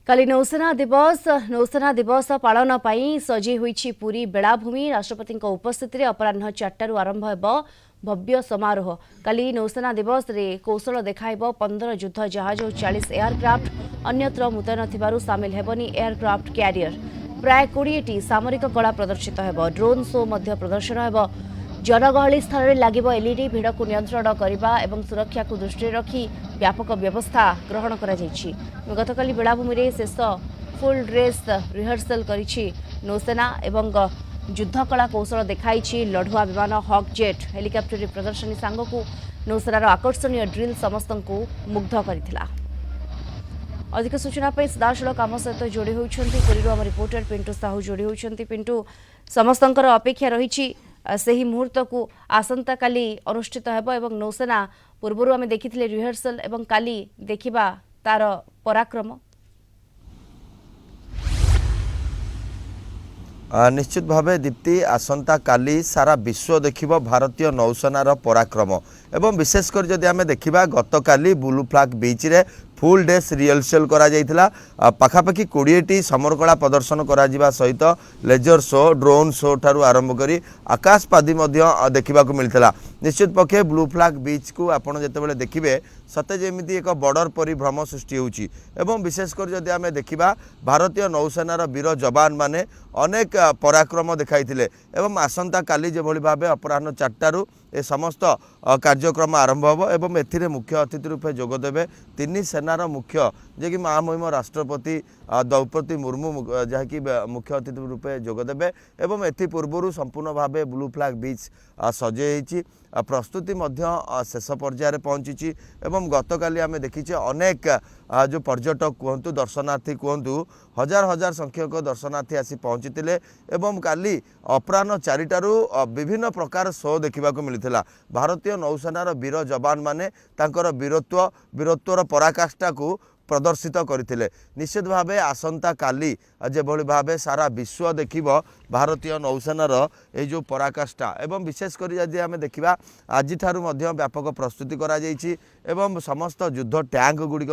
काली नौसेना दिवस पालन पर सजी होईछि पूरी बेलाभूमि। राष्ट्रपति उपस्थिति अपराह 4 आरंभ हो भव्य समारोह। काली नौसेना दिवस रे कौशल देखाइब 15 युद्ध जहाज और 40 एयरक्राफ्ट अन्यत्र मुतयन थिबारु सामिल हेबनी एयरक्राफ्ट क्यारियर। प्राय 20टी सामरिक कला प्रदर्शित हेब। ड्रोन शो मध्य प्रदर्शन हेब। जनगहली स्थान में लगे एलईडी भिड़ को नियंत्रण करने और सुरक्षा को दृष्टि रखी व्यापक व्यवस्था ग्रहण गतकाली बेलाभूमि में शेष फुल ड्रेस रिहर्सल करिछि नौसेना एवं युद्धकला कौशल देखाई लढ़ुआ विमान हॉक जेट हेलिकॉप्टर प्रदर्शनी सांगकू नौसेनार आकर्षणीय ड्रिल समस्त को मुग्ध करथिला। अधिक सूचना पर सीधासलख आम सहित जोड़ी होती पुरी आम रिपोर्टर पिंटू साहू जोड़ी होती। पिंटू समस्त अपेक्षा रही सही मुहूर्त को आसंता काली अनुष्ठित हेब एवं नौसेना पूर्वर आम देखी रिहर्सल एवं काली देखिबा तार पराक्रम। निश्चित भावे दीप्ति आसंता काली सारा विश्व देखिबो भारतीय नौसेनार पराक्रम एवं विशेषकर जदि आम देखा गत काली ब्लू फ्लैग बीच रे फुल ड्रेस रिहर्सल करा जाइथिला। पाखापाखि 20टी समरकला प्रदर्शन करा जिबा सहित लेजर शो ड्रोन शो ठारू आरंभ करी आकाशपादी देखा मिलता। निश्चित पक्षे ब्लू फ्लैग बीच को आपड़ जिते देखिए सते जमी एक बॉर्डर परी भ्रम सृष्टि होची एवं विशेषकर जदि आम देखा भारतीय नौसेनार वीर जवान माने अनेक पराक्रम देखाइथिले एवं आसंता काली जेभली भाबे अपराह्न 4टारू ए समस्त कार्यक्रम आरंभ होब एवं एथिरे मुख्य अतिथि रूपे जोगदेवे 3 सेनार मुख्य जे कि महामहिम राष्ट्रपति द्रौपदी मुर्मू जहाँकि मुख्य अतिथि रूपे जोगदेवे एवं एथि पूर्व संपूर्ण भावे ब्लू फ्लैग बीच सजे प्रस्तुति शेष पर्यायर पहुंची एवं गतकाली आम देखीचे अनेक जो पर्यटक कहतु दर्शनार्थी कहतु हजार हजार संख्यक दर्शनार्थी आसी पहुंची एवं काली अपराह्न 4टारू विभिन्न प्रकार शो देखा मिलता। भारतीय नौसेनार वीर जवान माने तांकर वीरत्वर पराकाष्ठा को प्रदर्शित करथिले। निश्चित भावे आसंता काली जेभली भावे सारा विश्व देखिबो भारतीय नौसेनार ए जो पराकाष्ठा एवं विशेषकर यदि आम देखा आज व्यापक प्रस्तुति करा जाइछि एवं समस्त युद्ध टैंक गुड़िक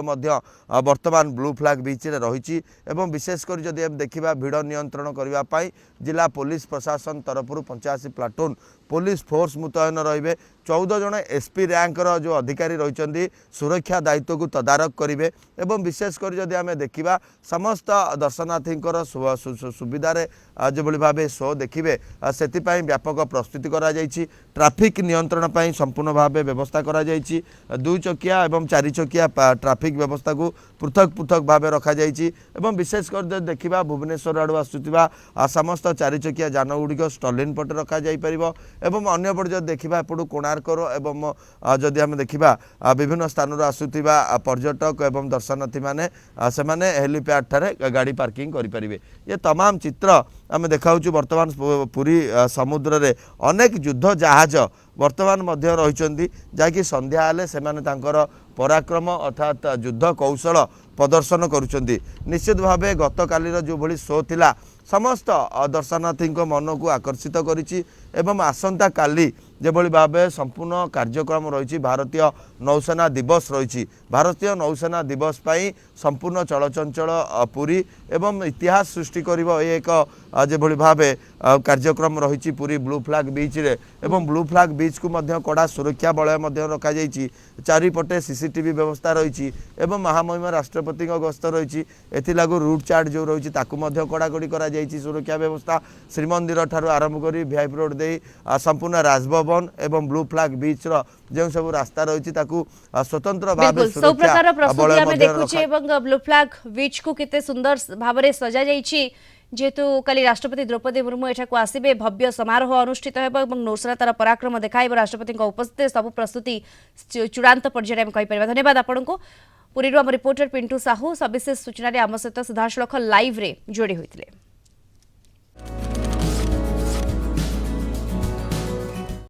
वर्तमान ब्लू फ्लैग बीच रे रही एवं विशेषकर जदि आम देखा भिड़ नियंत्रण करने जिला पुलिस प्रशासन तरफ 85 प्लाटून पुलिस फोर्स मुतयन रहिबे। 14 जन एसपी रैंकर जो अधिकारी रही सुरक्षा दायित्व को तदारक करेंगे एवं विशेषकर जदि आम देखा समस्त दर्शनार्थी सुविधार जो भाव शो देखिए से व्यापक प्रस्तुति करा जाइछि। ट्रैफिक नियंत्रण पर संपूर्ण भाव व्यवस्था करा जाइछि। 2 चकिया एवं 4 चकिया ट्रैफिक व्यवस्था को पृथक पृथक भाव रखा जाइछि एवं विशेषकर देखा भुवनेश्वर आड़ू आसुवा समस्त 4 चकिया जान गुड़िक स्टलिन पटे रखा जाइपर एवं अन्य पट जब देखा एपटू कोणार्कर एवं जदि आम देखा विभिन्न स्थान आसुवा पर्यटक एवं दर्शनार्थी माने सेमाने हेलीपैड ठारे गाड़ी पार्किंग करें। ये तमाम चित्र आम देखा वर्तमान पूरी समुद्र रे अनेक युद्ध जहाज वर्तमान मध्य रही जहाँकि संध्या हेले सेमाने तांकर पराक्रम अर्थात युद्ध कौशल प्रदर्शन करुछंती। निश्चित भावे गतकालीर जो भली शो थिला समस्त दर्शनार्थी मन को आकर्षित करिछि एवं आसंता काली जेभली भावे संपूर्ण कार्यक्रम रही भारतीय नौसेना दिवस रही भारतीय नौसेना दिवस पाई संपूर्ण चलचंचल पूरी एवं इतिहास सृष्टि करिवो एक जेभली भावे कार्यक्रम रही पूरी ब्लू फ्लैग बीच रे एवं ब्लू फ्लैग बीच को मध्य कड़ा सुरक्षा बलय मध्य रखा जाइछि। चारिपटे सीसीटीवी व्यवस्था रही एवं महामहिम राष्ट्रपति गस्त रही एथिलागु रूट चार्ट जो रही कड़ाकड़ी करा जाइछि। सुरक्षा व्यवस्था श्रीमंदिर ठारू आरंभ करी वीआईपी रोड दे संपूर्ण राजभवन एवं ब्लू फ्लैग बीच जो सब रास्ता रही स्वतंत्र भाव सुरक्षा ब्लू फ्लैग बीच को कितने सुंदर भाव सजा जाइछि। जेहेतु काली राष्ट्रपति द्रौपदी मुर्मू एठाक आसबे भव्य समारोह अनुष्ठित हो नौसेना तार पराक्रम देखाइब राष्ट्रपति उपस्थित सब प्रस्तुति चूड़ांत पर्यायर कहीपर। धन्यवाद आपण को। पुरी आम रिपोर्टर पिंटू साहू सविशेष सूचना आम सहित सीधासलख लाइव रे जोड़ी होते।